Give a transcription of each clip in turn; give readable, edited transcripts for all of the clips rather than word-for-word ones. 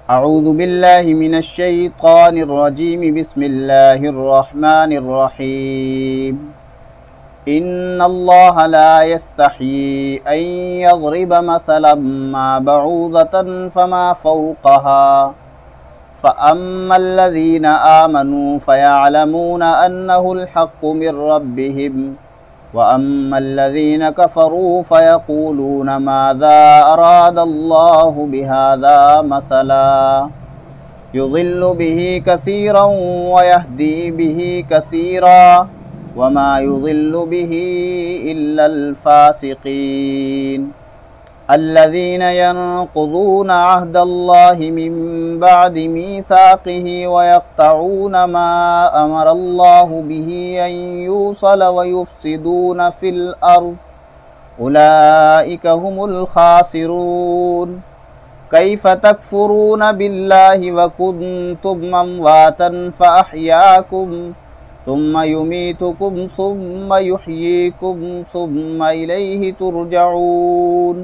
अऊज़ु बिल्लाहि मिनश्शैतानिर्रजीम बिस्मिल्लाहिर्रहमानिर्रहीम। इन्नल्लाहा ला यस्तही अन यज़रिब मसलन मा बऊज़तन फमा फ़ौक़हा फ़अम्मल्लज़ीना आमनू फ़यअलमूना अन्नहुल हक़्क़ु मिर रब्बिहिम व अम्मल्लज़ीना कफ़रू फ़यक़ूलूना माज़ा अरादल्लाहु बिहाज़ा मसला युज़िल्लु बिही कसीरन व यहदी बिही कसीरा वमा युज़िल्लु बिही इल्लल फ़ासिक़ीन अल्लज़ीना यनक़ुज़ूना अहदल्लाहि मिन बअदि मीसाक़िही व यक़तऊना मा अमरल्लाहु बिही अन यूसल व युफ़्सिदूना फ़िल अर्ज़ उलाइक हुमुल ख़ासिरून। कैफ़ तकफ़ुरून बिल्लाहि व कुन्तुम अमवातन फ़अहयाकुम सुम्म युमीतुकुम सुम्म युह्यीकुम सुम्म इलैहि तुरजऊन।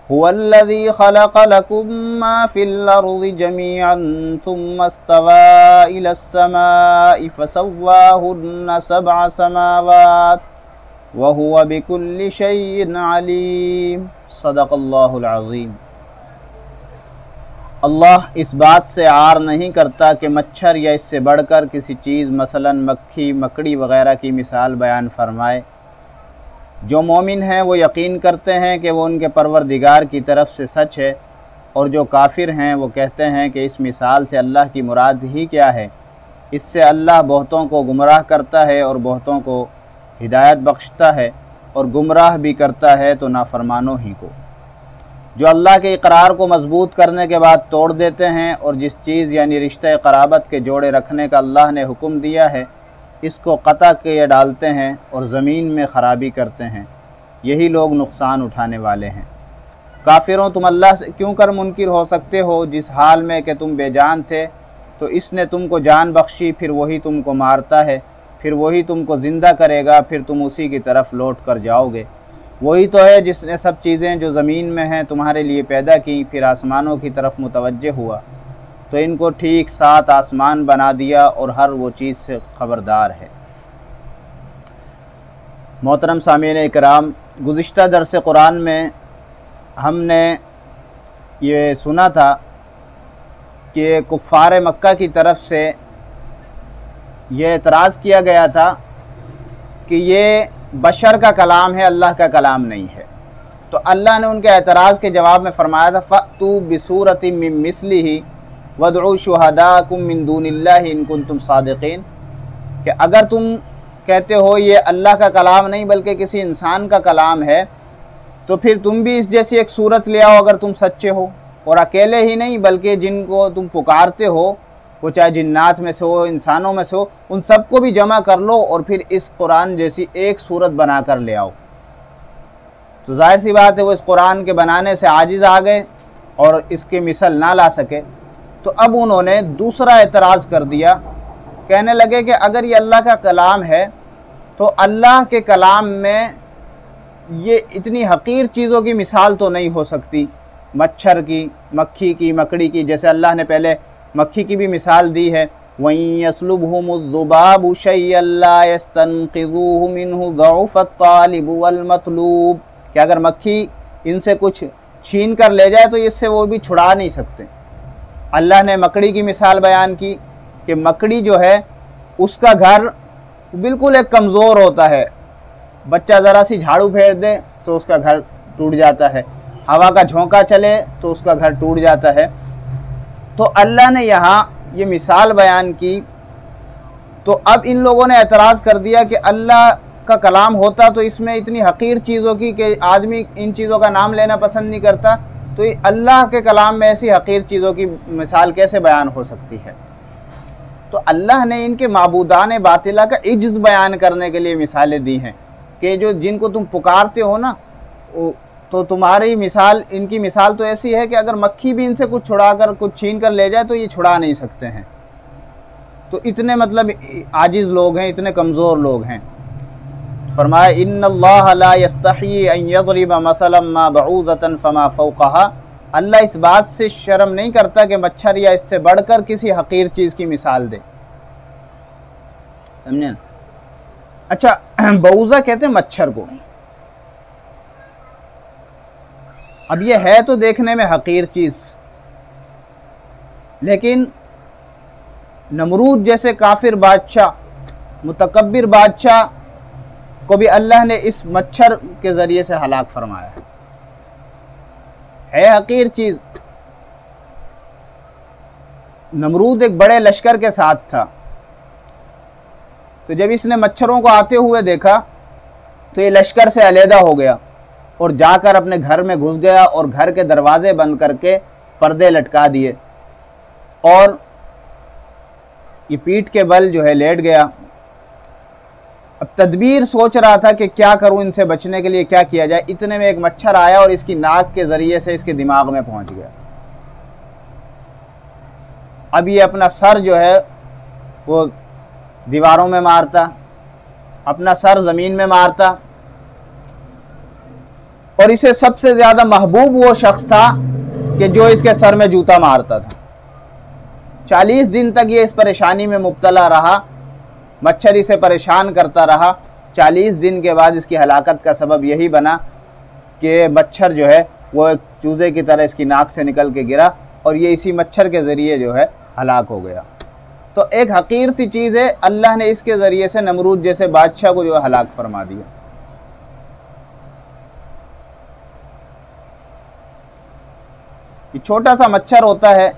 हुवल्लज़ी ख़लक़ लकुम मा फ़िल अर्ज़ि जमीअन सुम्मा इस्तवा इलस समाइ फ़सव्वाहुन्ना सबअ समावात व हुवा बिकुल्लि शैइन अलीम। सदक़ल्लाहुल अज़ीम। अल्लाह इस बात से आर नहीं करता कि मच्छर या इससे बढ़कर किसी चीज़ मसलन मक्खी मकड़ी वग़ैरह की मिसाल बयान फरमाए। जो मोमिन हैं वो यकीन करते हैं कि वो उनके परवरदिगार की तरफ से सच है, और जो काफिर हैं वो कहते हैं कि इस मिसाल से अल्लाह की मुराद ही क्या है। इससे अल्लाह बहुतों को गुमराह करता है और बहुतों को हिदायत बख्शता है, और गुमराह भी करता है तो नाफरमानों ही को। जो अल्लाह के इकरार को मजबूत करने के बाद तोड़ देते हैं, और जिस चीज़ यानी रिश्ते क़राबत के जोड़े रखने का अल्लाह ने हुक्म दिया है इसको क़ता किए डालते हैं और ज़मीन में ख़राबी करते हैं, यही लोग नुकसान उठाने वाले हैं। काफिरों, तुम अल्लाह से क्यों कर मुनकिर हो सकते हो, जिस हाल में कि तुम बेजान थे तो इसने तुमको जान बख्शी, फिर वही तुमको मारता है, फिर वही तुमको ज़िंदा करेगा, फिर तुम उसी की तरफ लौट कर जाओगे। वही तो है जिसने सब चीज़ें जो ज़मीन में हैं तुम्हारे लिए पैदा की, फिर आसमानों की तरफ मुतवज्जे हुआ तो इनको ठीक 7 आसमान बना दिया, और हर वो चीज़ से ख़बरदार है। मोहतरम सामीन इकराम, गुज़िश्ता दरस कुरान में हमने ये सुना था कि कुफ़ार मक्का की तरफ से ये एतराज़ किया गया था कि ये बशर का कलाम है, अल्लाह का कलाम नहीं है। तो अल्लाह ने उनके एतराज़ के जवाब में फ़रमाया था फ़अतू बिसूरतिम मिन मिस्लिही वदउ शुहदाकुम मिन दूनिल्लाहि इन कुंतुम सादिक़ीन, कि अगर तुम कहते हो ये अल्लाह का कलाम नहीं बल्कि किसी इंसान का कलाम है, तो फिर तुम भी इस जैसी एक सूरत ले आओ अगर तुम सच्चे हो। और अकेले ही नहीं बल्कि जिनको तुम पुकारते हो वो चाहे जिन्नात में से हो, इंसानों में से हो, उन सबको भी जमा कर लो और फिर इस कुरान जैसी एक सूरत बना कर ले आओ। तो जाहिर सी बात है वो इस कुरान के बनाने से आजिज़ आ गए और इसके मिसल ना ला सके। तो अब उन्होंने दूसरा एतराज़ कर दिया, कहने लगे कि अगर ये अल्लाह का कलाम है तो अल्लाह के कलाम में ये इतनी हकीर चीज़ों की मिसाल तो नहीं हो सकती, मच्छर की, मक्खी की, मकड़ी की। जैसे अल्लाह ने पहले मक्खी की भी मिसाल दी है, वहीं यस्लुबहुमुज़्ज़ुबाबु शय्यन ला यस्तनक़िज़ूहु मिन्हु ज़अफ़त तालिबु वल मतलूब, कि अगर मक्खी इनसे कुछ छीन कर ले जाए तो इससे वो भी छुड़ा नहीं सकते। अल्लाह ने मकड़ी की मिसाल बयान की कि मकड़ी जो है उसका घर बिल्कुल एक कमज़ोर होता है, बच्चा ज़रा सी झाड़ू फेर दे तो उसका घर टूट जाता है, हवा का झोंका चले तो उसका घर टूट जाता है। तो अल्लाह ने यहाँ ये मिसाल बयान की, तो अब इन लोगों ने एतराज़ कर दिया कि अल्लाह का कलाम होता तो इसमें इतनी हकीर चीज़ों की कि आदमी इन चीज़ों का नाम लेना पसंद नहीं करता, तो अल्लाह के कलाम में ऐसी हकीर चीज़ों की मिसाल कैसे बयान हो सकती है। तो अल्लाह ने इनके माबूदान बातिला का इज्ज़ बयान करने के लिए मिसालें दी हैं कि जो जिनको तुम पुकारते हो ना, तो तुम्हारी मिसाल, इनकी मिसाल तो ऐसी है कि अगर मक्खी भी इनसे कुछ छुड़ा कर कुछ छीन कर ले जाए तो ये छुड़ा नहीं सकते हैं। तो इतने मतलब आजिज़ लोग हैं, इतने कमज़ोर लोग हैं। फरमाया इन्नल्लाह ला यस्तही अन यज़रिब मसलन मा बऊज़तन फमा फ़ौक़हा अल्लाह इस बात से शर्म नहीं करता कि मच्छर या इससे बढ़कर किसी हकीर चीज़ की मिसाल दे, समझे ना। अच्छा, बऊज़ा कहते हैं मच्छर को। अब ये है तो देखने में हकीर चीज़, लेकिन नमरूद जैसे काफिर बादशाह, मुतकब्बिर बादशाह को भी अल्लाह ने इस मच्छर के ज़रिए से हलाक फरमाया है हकीर चीज़। नमरूद एक बड़े लश्कर के साथ था, तो जब इसने मच्छरों को आते हुए देखा तो ये लश्कर से अलहदा हो गया और जाकर अपने घर में घुस गया और घर के दरवाजे बंद करके पर्दे लटका दिए और ये पीठ के बल जो है लेट गया। अब तदबीर सोच रहा था कि क्या करूं, इनसे बचने के लिए क्या किया जाए। इतने में एक मच्छर आया और इसकी नाक के ज़रिए से इसके दिमाग में पहुंच गया। अब ये अपना सर जो है वो दीवारों में मारता, अपना सर ज़मीन में मारता, और इसे सबसे ज़्यादा महबूब वो शख्स था कि जो इसके सर में जूता मारता था। 40 दिन तक ये इस परेशानी में मुब्तला रहा, मच्छर इसे परेशान करता रहा। 40 दिन के बाद इसकी हलाकत का सबब यही बना कि मच्छर जो है वो एक चूज़े की तरह इसकी नाक से निकल के गिरा और ये इसी मच्छर के ज़रिए जो है हलाक हो गया। तो एक हकीर सी चीज़ है, अल्लाह ने इसके ज़रिए से नमरूद जैसे बादशाह को जो है हलाक फरमा दिया। ये छोटा सा मच्छर होता है,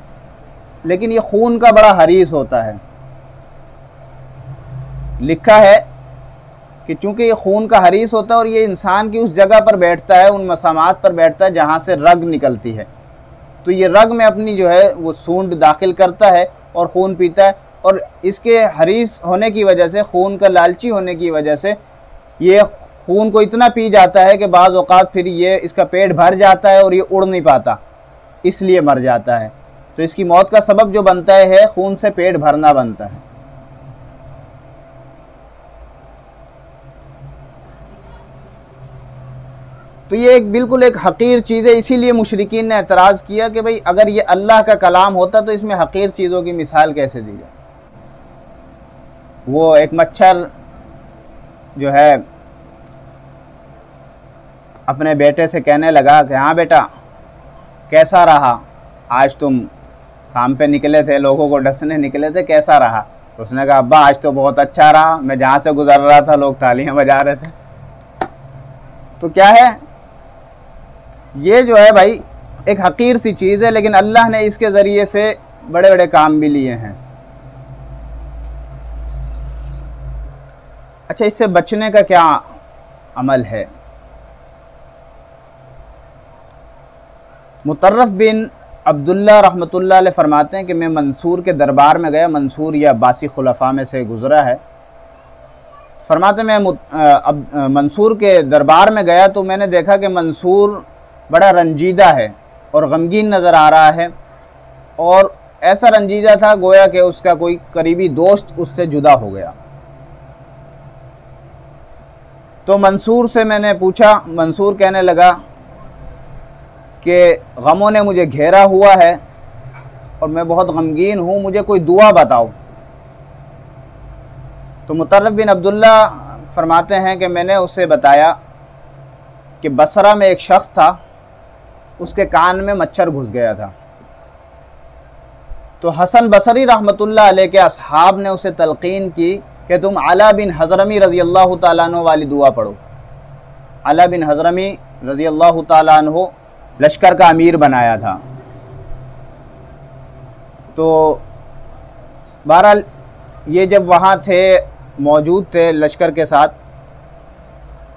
लेकिन ये खून का बड़ा हरीस होता है। लिखा है कि चूंकि ये खून का हरीस होता है और ये इंसान की उस जगह पर बैठता है, उन मसामात पर बैठता है जहाँ से रग निकलती है, तो ये रग में अपनी जो है वो सूंड दाखिल करता है और खून पीता है। और इसके हरीस होने की वजह से, खून का लालची होने की वजह से ये खून को इतना पी जाता है कि बाज़ औक़ात फिर ये इसका पेट भर जाता है और ये उड़ नहीं पाता, इसलिए मर जाता है। तो इसकी मौत का सबब जो बनता है खून से पेट भरना बनता है। तो ये बिल्कुल एक हकीर चीज़ है। इसीलिए मुशरिकीन ने एतराज़ किया कि भाई अगर ये अल्लाह का कलाम होता तो इसमें हकीर चीज़ों की मिसाल कैसे दी जाए। वो एक मच्छर जो है अपने बेटे से कहने लगा कि हाँ बेटा, कैसा रहा आज, तुम काम पे निकले थे, लोगों को डसने निकले थे, कैसा रहा। तो उसने कहा अब्बा आज तो बहुत अच्छा रहा, मैं जहाँ से गुजर रहा था लोग तालियां बजा रहे थे। तो क्या है, ये जो है भाई एक हकीर सी चीज़ है, लेकिन अल्लाह ने इसके ज़रिए से बड़े बड़े काम भी लिए हैं। अच्छा, इससे बचने का क्या अमल है। मुतर्रफ बिन अब्दुल्ला रहमतुल्लाह अलैह फरमाते हैं कि मैं मंसूर के दरबार में गया। मंसूर या अब्बासी खुलफा में से गुज़रा है। फरमाते मैं मंसूर के दरबार में गया तो मैंने देखा कि मंसूर बड़ा रंजीदा है और गमगीन नज़र आ रहा है, और ऐसा रंजीदा था गोया कि उसका कोई करीबी दोस्त उससे जुदा हो गया। तो मंसूर से मैंने पूछा, मंसूर कहने लगा कि गमों ने मुझे घेरा हुआ है और मैं बहुत गमगीन हूँ, मुझे कोई दुआ बताओ। तो मुतर्रफ बिन अब्दुल्ला फरमाते हैं कि मैंने उसे बताया कि बसरा में एक शख्स था, उसके कान में मच्छर घुस गया था। तो हसन बसरी रहमतुल्लाह अलैह के असहाब ने उसे तलकीन की कि तुम अला बिन हज़रमी रज़ी अल्लाह तआला अन्हु वाली दुआ पढ़ो। अला बिन हज़रमी रज़ी अल्लाह तआला अन्हु लश्कर का अमीर बनाया था। तो बहरहाल ये जब वहाँ थे, मौजूद थे लश्कर के साथ,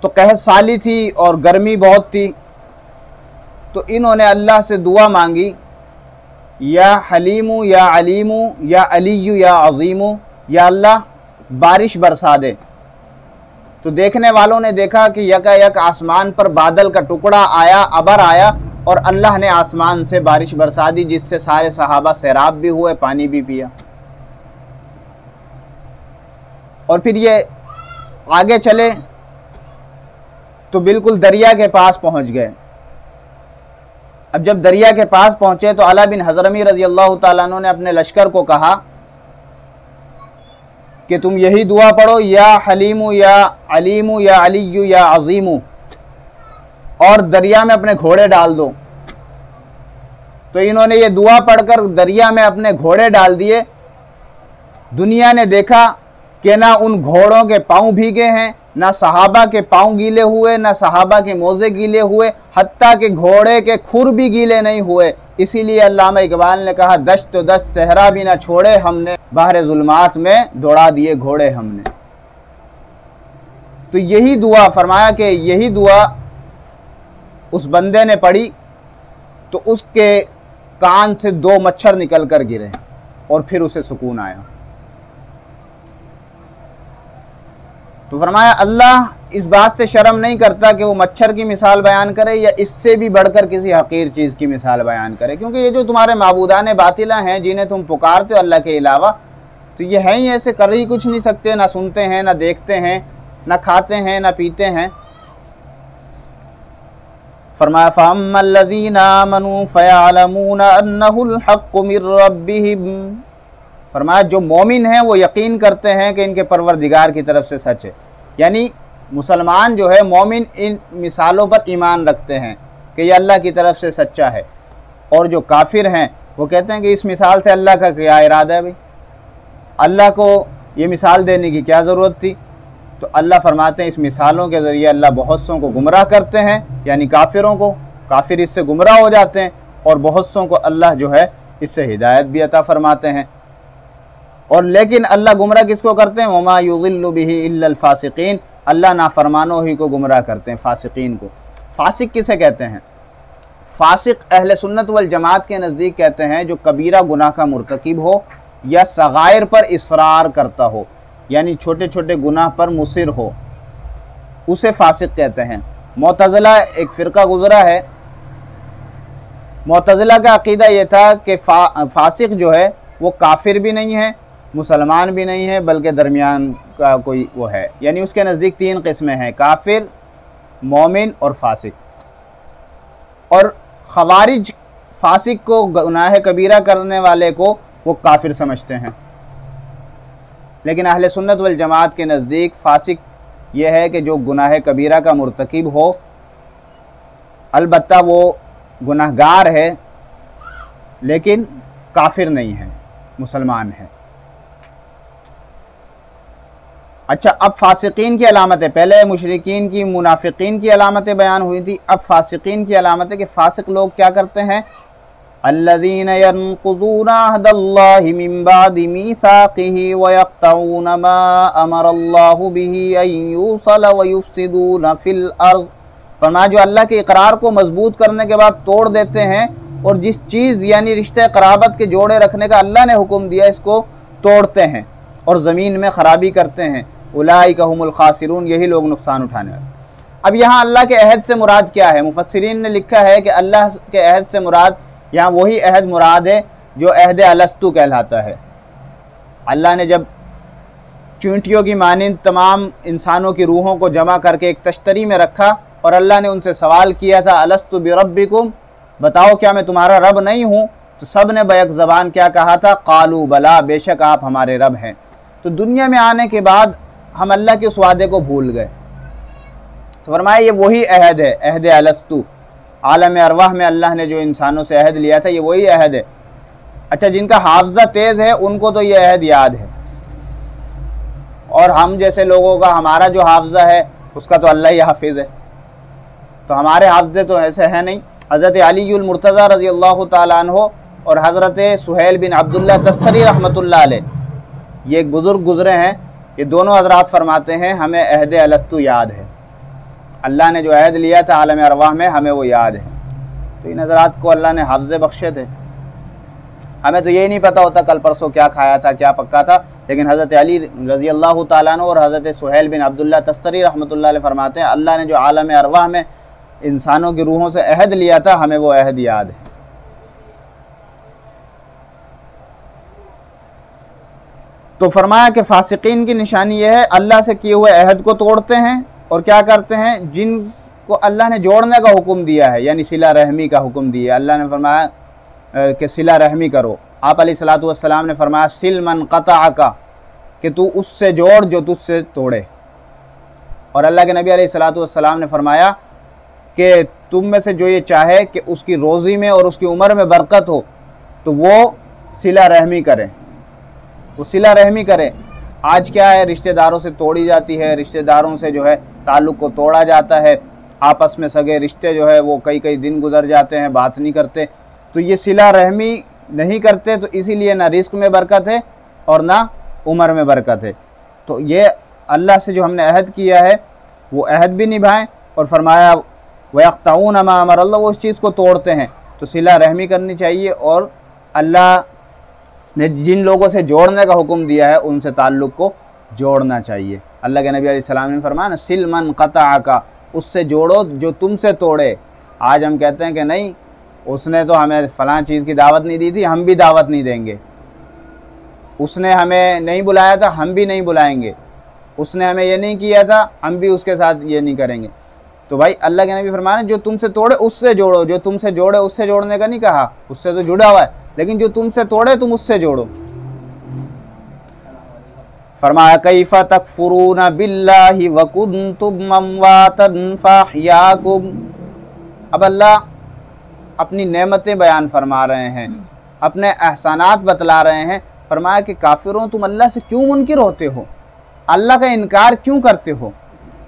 तो कहत साली थी और गर्मी बहुत थी। तो इन्होंने अल्लाह से दुआ मांगी, या हलीमु या अलीमु या अलीयु या अज़ीमु, या अल्लाह बारिश बरसा दे। तो देखने वालों ने देखा कि यकायक आसमान पर बादल का टुकड़ा आया, अबर आया, और अल्लाह ने आसमान से बारिश बरसा दी, जिससे सारे सहाबा सैराब भी हुए, पानी भी पिया। और फिर ये आगे चले तो बिल्कुल दरिया के पास पहुंच गए। अब जब दरिया के पास पहुंचे तो अला बिन हज़रमी रज़ी अल्लाह ताला अन्हु ने अपने लश्कर को कहा कि तुम यही दुआ पढ़ो, या हलीमु या अलीमु या अलियु या अज़ीमु, और दरिया में अपने घोड़े डाल दो। तो इन्होंने ये दुआ पढ़कर दरिया में अपने घोड़े डाल दिए। दुनिया ने देखा कि ना उन घोड़ों के पाँव भीगे हैं, ना सहाबा के पाँव गीले हुए, ना सहाबा के मोज़े गीले हुए, हत्ता के घोड़े के खुर भी गीले नहीं हुए। इसीलिए अल्लामा इकबाल ने कहा, दश्त तो दश्त सहरा भी ना छोड़े हमने, बाहर जुल्मात में दौड़ा दिए घोड़े हमने। तो यही दुआ फरमाया कि यही दुआ उस बंदे ने पढ़ी तो उसके कान से 2 मच्छर निकल कर गिरे और फिर उसे सुकून आया। तो फरमाया अल्लाह इस बात से शर्म नहीं करता कि वो मच्छर की मिसाल बयान करे या इससे भी बढ़कर किसी हकीर चीज़ की मिसाल बयान करे, क्योंकि ये जो तुम्हारे माबूदान बातिला हैं जिन्हें तुम पुकारते हो अल्लाह के अलावा, तो ये हैं ही ऐसे, कर ही कुछ नहीं सकते, ना सुनते हैं, ना देखते हैं, ना खाते हैं, ना पीते हैं। फरमाया फ़अम्मल्लज़ीना आमनू फ़यअलमूना अन्नहुल हक़्क़ु मिर रब्बिहिम, फरमाया जो मोमिन हैं वो यकीन करते हैं कि इनके परवरदिगार की तरफ से सच है। यानी मुसलमान जो है मोमिन इन मिसालों पर ईमान रखते हैं कि ये अल्लाह की तरफ से सच्चा है, और जो काफिर हैं वो कहते हैं कि इस मिसाल से अल्लाह का क्या इरादा है, भाई अल्लाह को ये मिसाल देने की क्या ज़रूरत थी। तो अल्लाह फरमाते हैं इस मिसालों के ज़रिए अल्लाह बहुत सों को गुमराह करते हैं, यानी काफिरों को, काफिर इससे गुमराह हो जाते हैं, और बहुत सों को अल्लाह जो है इससे हिदायत भी अता फरमाते हैं। और लेकिन अल्लाह गुमराह किसको करते हैं, वमा युज़िल्लु बिही इल्लल फासिकीन, अल्लाह नाफरमानों ही को गुमराह करते हैं, फासिकीन को। फासिक किसे कहते हैं? फासिक अहले सुन्नत वल जमात के नज़दीक कहते हैं जो कबीरा गुनाह का मुर्तकिब हो या सगायर पर इसरार करता हो, यानी छोटे छोटे गुनाह पर मुसिर हो, उसे फासिक कहते हैं। मुअतज़िला एक फ़िरका गुज़रा है, मुअतज़िला का अक़ीदा ये था कि फासिक जो है वो काफिर भी नहीं है, मुसलमान भी नहीं है, बल्कि दरमियान का कोई वो है। यानी उसके नज़दीक 3 किस्में हैं, काफिर, मोमिन और फासिक। और खवारिज फासिक को, गुनाह कबीरा करने वाले को वो काफिर समझते हैं। लेकिन अहले सुन्नत वल जमात के नज़दीक फासिक ये है कि जो गुनाह कबीरा का मुर्तकिब हो, अलबत्ता वो गुनाहगार है लेकिन काफिर नहीं है, मुसलमान है। अच्छा, अब फासिकीन की अलामतें, पहले मुशरिकीन की, मुनाफिकीन की अलामतें बयान हुई थी, अब फासिकीन की अलामतें कि फासिक लोग क्या करते हैं। अल्लज़ीना यनक़ुज़ूना अहदल्लाहि मिन बादि मीसाक़िही व यक़तऊना मा अमरल्लाहु बिही अन यूसल व युफ़सिदूना फ़िल अर्ज़, फरमाया जो अल्लाह के इक़रार को मजबूत करने के बाद तोड़ देते हैं, और जिस चीज़ यानी रिश्ते क़राबत के जोड़े रखने का अल्लाह ने हुक्म दिया इसको तोड़ते हैं और ज़मीन में ख़राबी करते हैं। उलाइका हुमुल खासिरून, यही लोग नुकसान उठाने वाले। अब यहाँ अल्लाह के अहद से मुराद क्या है? मुफस्सिरीन ने लिखा है कि अल्लाह के अहद से मुराद यहाँ वही अहद मुराद है जो अहद अलस्तु कहलाता है। अल्लाह ने जब चींटियों की मानिंद तमाम इंसानों की रूहों को जमा करके एक तश्तरी में रखा और अल्लाह ने उनसे सवाल किया था, अलस्तु बिरब्बिकुम, बताओ क्या मैं तुम्हारा रब नहीं हूँ? तो सब ने बैक ज़बान क्या कहा था, कालू बला, बेशक आप हमारे रब हैं। तो दुनिया में आने के बाद हम अल्लाह के उस वादे को भूल गए। तो फरमाया ये वही अहद है, अहद अलस्तु। आलम अरवाह में अल्लाह ने जो इंसानों से अहद लिया था ये वही अहद है। अच्छा, जिनका हाफजा तेज़ है उनको तो ये अहद याद है, और हम जैसे लोगों का, हमारा जो हाफजा है उसका तो अल्लाह ही हाफिज़ है, तो हमारे हाफजे तो ऐसे हैं नहीं। हज़रत अलीउल मुर्तज़ा रज़ी अल्लाह ताला अन्हु और हज़रत सुहैल बिन अब्दुल्लाह तस्तरी रहमतुल्लाह अलैह, ये एक बुज़ुर्ग गुज़रे हैं, ये दोनों हज़रात फरमाते हैं हमें अहद अलस्तु याद है, अल्लाह ने जो अहद लिया था आलम अरवाह में हमें वो याद है। तो इन हज़रात को अल्लाह ने हाफ़ज़े बख्शे थे। हमें तो यही नहीं पता होता कल परसों क्या खाया था, क्या पक्का था, लेकिन हज़रत अली रज़ी अल्लाह ताला अन्हु और हज़रत सुहैल बिन अब्दुल्लाह तस्तरी रहमतुल्लाह अलैह फरमाते हैं अल्लाह ने जो आलम अरवाह में इंसानों की रूहों से अहद लिया था हमें वो अहद याद है। तो फरमाया कि फासिकीन की निशानी यह है, अल्लाह से किए हुए अहद को तोड़ते हैं और क्या करते हैं, जिन को अल्लाह ने जोड़ने का हुक्म दिया है, यानी सिला रहमी का हुक्म दिया। अल्लाह ने फरमाया कि सिला रहमी करो। आप अलैहिस्सलातु वस्सलाम ने फरमाया सिल मन क़तअका, कि तू उससे जोड़ जो तुझसे तोड़े। और अल्लाह के नबी अलैहिस्सलातु वस्सलाम ने फरमाया कि तुम में से जो ये चाहे कि उसकी रोज़ी में और उसकी उम्र में बरकत हो तो वो सिला रहमी करे, वो सिला रहमी करे। आज क्या है, रिश्तेदारों से तोड़ी जाती है, रिश्तेदारों से जो है ताल्लुक़ को तोड़ा जाता है, आपस में सगे रिश्ते जो है वो कई कई दिन गुजर जाते हैं, बात नहीं करते। तो ये सिला रहमी नहीं करते तो इसीलिए ना रिस्क में बरकत है और ना उम्र में बरकत है। तो ये अल्लाह से जो हमने अहद किया है वो अहद भी निभाएं, और फरमाया वयक़्तऊन मा अमर अल्लाह, वो उस चीज़ को तोड़ते हैं। तो सिला रहमी करनी चाहिए, और अल्लाह ने जिन लोगों से जोड़ने का हुक्म दिया है उनसे ताल्लुक़ को जोड़ना चाहिए। अल्लाह के नबी अलैहिस्सलाम ने फरमाया ना सिल मन क़तअका, उससे जोड़ो जो तुमसे तोड़े। आज हम कहते हैं कि नहीं, उसने तो हमें फ़लाँ चीज़ की दावत नहीं दी थी, हम भी दावत नहीं देंगे। उसने हमें नहीं बुलाया था, हम भी नहीं बुलाएंगे। उसने हमें ये नहीं किया था, हम भी उसके साथ ये नहीं करेंगे। तो भाई अल्लाह के नबी फरमाया जो तुमसे तोड़े उससे जोड़ो, जो तुमसे जोड़े उससे जोड़ने का नहीं कहा, उससे तो जुड़ा हुआ है, लेकिन जो तुमसे तोड़े तुम उससे जोड़ो। फरमाया कैफ़ तकफुरून बिल्लाहि व कुन्तुम अमवातन फअहयाकुम। अब अल्लाह अपनी नेमतें बयान फरमा रहे हैं, अपने एहसानात बतला रहे हैं। फरमाया कि काफिरों तुम अल्लाह से क्यों मुनकिर होते हो, अल्लाह का इनकार क्यों करते हो?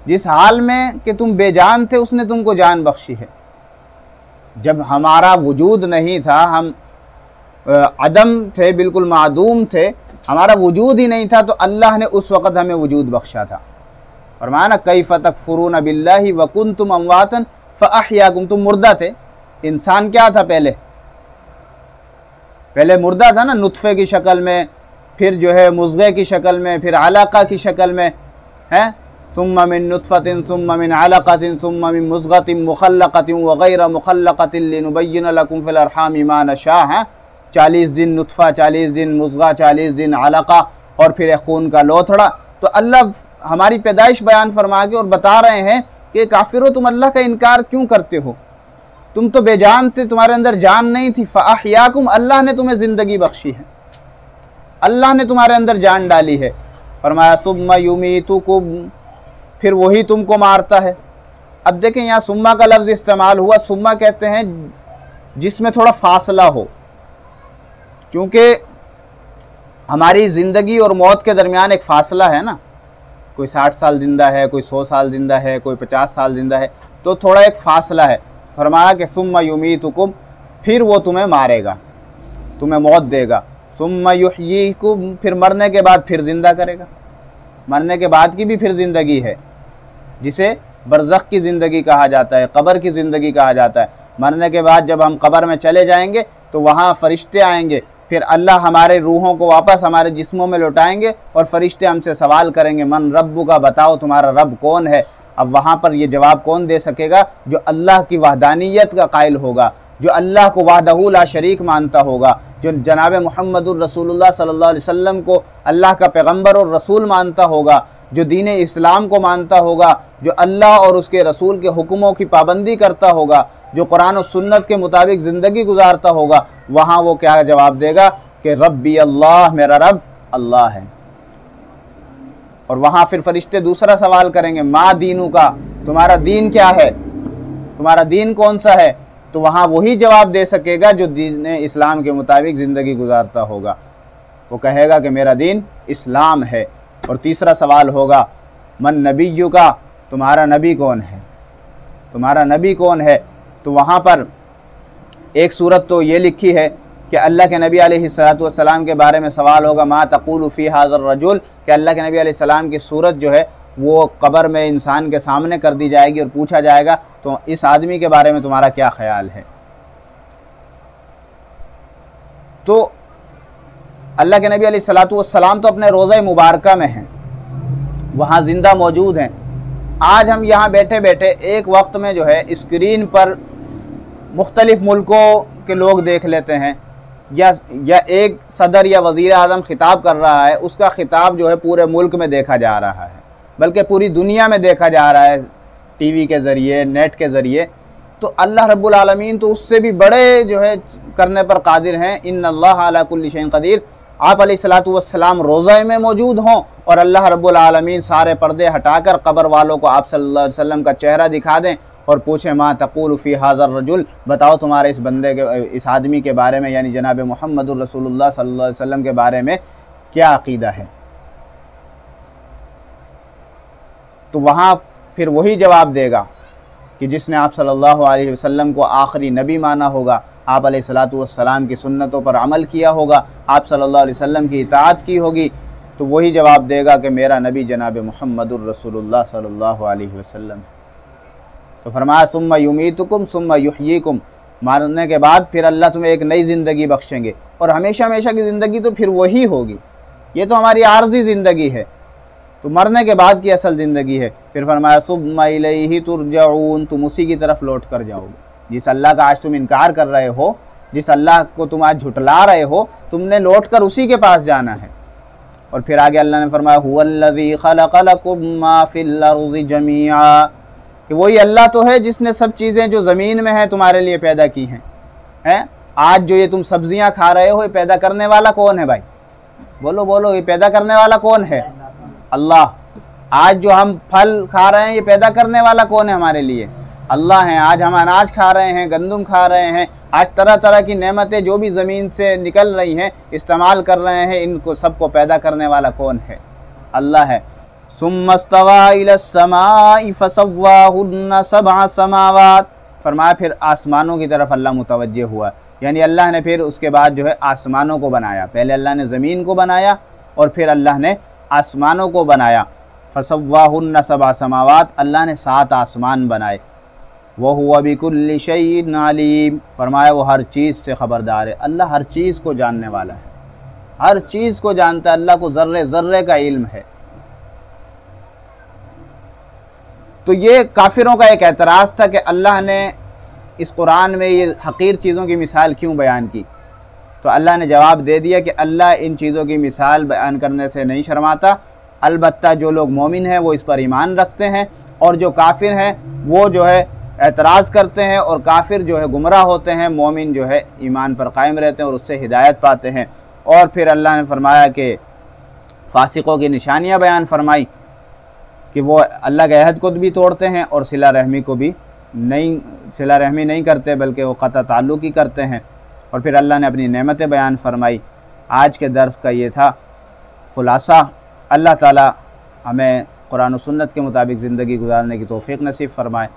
जिस हाल में कि तुम बेजान थे उसने तुमको जान बख्शी है। जब हमारा वजूद नहीं था, हम अदम थे, बिल्कुल मादूम थे, हमारा वजूद ही नहीं था, तो अल्लाह ने उस वक़्त हमें वजूद बख्शा था। फरमाया ना कैफ़ तकफुरून बिल्लाहि व कुन्तुम अमवातन फअहयाकुम, तुम मुर्दा थे। इंसान क्या था पहले? पहले मुर्दा था ना, नुत्फ़े की शक्ल में, फिर जो है मुज़ग़े की शक्ल में, फिर अलाक़ा की शक्ल में है। सुम्मा मिन नुत्फ़तिन सुम्मा मिन अलक़तिन सुम्मा मिन मुज़ग़तिन मुख़ल्लक़तिन व ग़ैर मुख़ल्लक़तिन लिनुबय्यिन लकुम फ़िल अरहामि मा नशा है। 40 दिन नुत्फ़ा, 40 दिन मुज़ग़ा, 40 दिन अलक़ा, और फिर एक खून का लोथड़ा। तो अल्लाह हमारी पैदाइश बयान फरमा के और बता रहे हैं कि काफिरों तुम अल्लाह का इनकार क्यों करते हो? तुम तो बेजान थे, तुम्हारे अंदर जान नहीं थी। फ़अहयाकुम, अल्लाह ने तुम्हें ज़िंदगी बख्शी है, अल्लाह ने तुम्हारे अंदर जान डाली है। फरमाया सुम्मा युमीतुकुम, फिर वही तुमको मारता है। अब देखें यहाँ सुम्मा का लफ्ज़ इस्तेमाल हुआ। सुम्मा कहते हैं जिसमें थोड़ा फासला हो, क्योंकि हमारी ज़िंदगी और मौत के दरमियान एक फ़ासला है ना। कोई 60 साल जिंदा है, कोई 100 साल जिंदा है, कोई 50 साल जिंदा है, तो थोड़ा एक फ़ासला है। फरमाया कि सुम्मा युमीतुकुम, फिर वो तुम्हें मारेगा, तुम्हें मौत देगा। सुम्मा युहयीकुम, फिर मरने के बाद फिर ज़िंदा करेगा। मरने के बाद की भी फिर ज़िंदगी है, जिसे बरज़ख की ज़िंदगी कहा जाता है, कब्र की ज़िंदगी कहा जाता है। मरने के बाद जब हम कब्र में चले जाएंगे तो वहाँ फ़रिश्ते आएंगे, फिर अल्लाह हमारे रूहों को वापस हमारे जिस्मों में लौटाएंगे और फ़रिश्ते हमसे सवाल करेंगे मन रब्बुका, बताओ तुम्हारा रब कौन है। अब वहाँ पर ये जवाब कौन दे सकेगा? जो अल्लाह की वहदानियत का कायल होगा, जो अल्लाह को वहदहू ला शरीक मानता होगा, जो जनाब मुहम्मदुर रसूलुल्लाह सल्लल्लाहु अलैहि वसल्लम को अल्लाह का पैगम्बर और रसूल मानता होगा, जो दीन इस्लाम को मानता होगा, जो अल्लाह और उसके रसूल के हुक्मों की पाबंदी करता होगा, जो कुरान और सुन्नत के मुताबिक ज़िंदगी गुजारता होगा। वहाँ वो क्या जवाब देगा कि रब्बी अल्लाह, मेरा रब अल्लाह है। और वहाँ फिर फरिश्ते दूसरा सवाल करेंगे मा दीनू का, तुम्हारा दीन क्या है, तुम्हारा दीन कौन सा है? तो वहाँ वही जवाब दे सकेगा जो दीन इस्लाम के मुताबिक ज़िंदगी गुजारता होगा। वो कहेगा कि मेरा दीन इस्लाम है। और तीसरा सवाल होगा मन नबीयु का, तुम्हारा नबी कौन है, तुम्हारा नबी कौन है? तो वहाँ पर एक सूरत तो ये लिखी है कि अल्लाह के नबी अलैहिस्सलातु वस्सलाम के बारे में सवाल होगा मा तक़ूलु फ़ी हाज़र रजुल, कि अल्लाह के नबी अलैहिस्सलाम की सूरत जो है वो कब्र में इंसान के सामने कर दी जाएगी और पूछा जाएगा तो इस आदमी के बारे में तुम्हारा क्या ख्याल है। तो अल्लाह के नबी अलैहिस्सलातु वस्सलाम तो अपने रोज़ा मुबारका में हैं, वहाँ ज़िंदा मौजूद हैं। आज हम यहाँ बैठे बैठे एक वक्त में जो है स्क्रीन पर मुख्तलिफ़ मुल्कों के लोग देख लेते हैं, या एक सदर या वज़ीर आज़म खिताब कर रहा है, उसका खिताब जो है पूरे मुल्क में देखा जा रहा है, बल्कि पूरी दुनिया में देखा जा रहा है। टीवी के ज़रिए, नेट के ज़रिए, तो अल्लाह रब्बुल आलमीन तो उससे भी बड़े जो है करने पर कादिर हैं। इन्नल्लाह अला कुल्ली शैइन क़दीर। आप अलैहिस्सलातु वस्सलाम रोज़ा में मौजूद हों और अल्लाह रब्बुल आलमीन सारे पर्दे हटाकर कब्र वालों को आप सल्लल्लाहु अलैहि वसल्लम का चेहरा दिखा दें और पूछें मा तक़ूलु फ़ी हाज़र रजुल, बताओ तुम्हारे इस बंदे के, इस आदमी के बारे में, यानी जनाब मुहम्मदुर रसूलुल्लाह सल्लल्लाहु अलैहि वसल्लम के बारे में क्या अक़ीदा है। तो वहाँ फिर वही जवाब देगा कि जिसने आप सल्लल्लाहु अलैहि वसल्लम को आखिरी नबी माना होगा, आप अलैहिस्सलातु वस्सलाम की सुन्नतों पर अमल किया होगा, आप सल्लल्लाहु अलैहि वसल्लम की इताअत की होगी, तो वही जवाब देगा कि मेरा नबी जनाब मुहम्मदुर रसूलुल्लाह सल्लल्लाहु अलैहि वसल्लम। तो फरमाया सुम्मा युमीतुकुम सुम्मा युहयीकुम, मारने के बाद फिर अल्लाह तुम्हें एक नई ज़िंदगी बख्शेंगे और हमेशा हमेशा की ज़िंदगी तो फिर वही होगी। ये तो हमारी आर्जी ज़िंदगी है, तो मरने के बाद की असल ज़िंदगी है। फिर फरमाया सुम्मा इलैहि तुरजऊन, तुम उसी की तरफ लौट कर जाओगे। जिस अल्लाह का आज तुम इनकार कर रहे हो, जिस अल्लाह को तुम आज झुटला रहे हो, तुमने लौट कर उसी के पास जाना है। और फिर आगे अल्लाह ने फरमाया हुवल्लज़ी खलक़ लकुम मा फ़िल अर्ज़ि जमीआ, कि वही अल्लाह तो है जिसने सब चीज़ें जो ज़मीन में हैं तुम्हारे लिए पैदा की हैं। आज जो ये तुम सब्जियां खा रहे हो, ये पैदा करने वाला कौन है भाई? बोलो बोलो, ये पैदा करने वाला कौन है? अल्लाह। आज जो हम फल खा रहे हैं, ये पैदा करने वाला कौन है हमारे लिए? अल्लाह हैं। आज हम अनाज खा रहे हैं, गंदम खा रहे हैं, आज तरह तरह की नेमतें जो भी ज़मीन से निकल रही हैं, इस्तेमाल कर रहे हैं, इनको सबको पैदा करने वाला कौन है? अल्लाह है। सुम्मस्तवा इलस्समाइ फसव्वाहुन्ना सबअ समावात, फरमाया फिर आसमानों की तरफ अल्लाह मुतवज्जे हुआ, यानी अल्लाह ने फिर उसके बाद जो है आसमानों को बनाया। पहले अल्लाह ने ज़मीन को बनाया और फिर अल्लाह ने आसमानों को बनाया। फसव्वाहुन्ना सबअ समावात, अल्लाह ने 7 आसमान बनाए। वहुवा बिकुल्लि शैइन अलीम, फरमाया वो हर चीज़ से ख़बरदार है। अल्लाह हर चीज़ को जानने वाला है, हर चीज़ को जानता है, अल्लाह को ज़र्रे ज़र्रे का इल्म है। तो ये काफिरों का एक एतराज़ था कि अल्लाह ने इस कुरान में ये हक़ीर चीज़ों की मिसाल क्यों बयान की। तो अल्लाह ने जवाब दे दिया कि अल्लाह इन चीज़ों की मिसाल बयान करने से नहीं शर्माता, अलबत्ता जो लोग मोमिन हैं वो इस पर ईमान रखते हैं, और जो काफिर हैं वो जो है एतराज़ करते हैं, और काफिर जो है गुमराह होते हैं, मोमिन जो है ईमान पर कायम रहते हैं और उससे हिदायत पाते हैं। और फिर अल्लाह ने फरमाया कि फासिकों की निशानियाँ बयान फरमाई कि वो अल्लाह के अहद को भी तोड़ते हैं और सिला रहमी को भी सिला रहमी नहीं करते, बल्कि वो क़ता ताल्लुक़ ही करते हैं। और फिर अल्लाह ने अपनी नेमतें बयान फरमाई। आज के दर्स का ये था ख़ुलासा। अल्लाह ताला हमें कुरान और सुन्नत के मुताबिक ज़िंदगी गुजारने की तौफ़ीक़ नसीब फ़रमाए।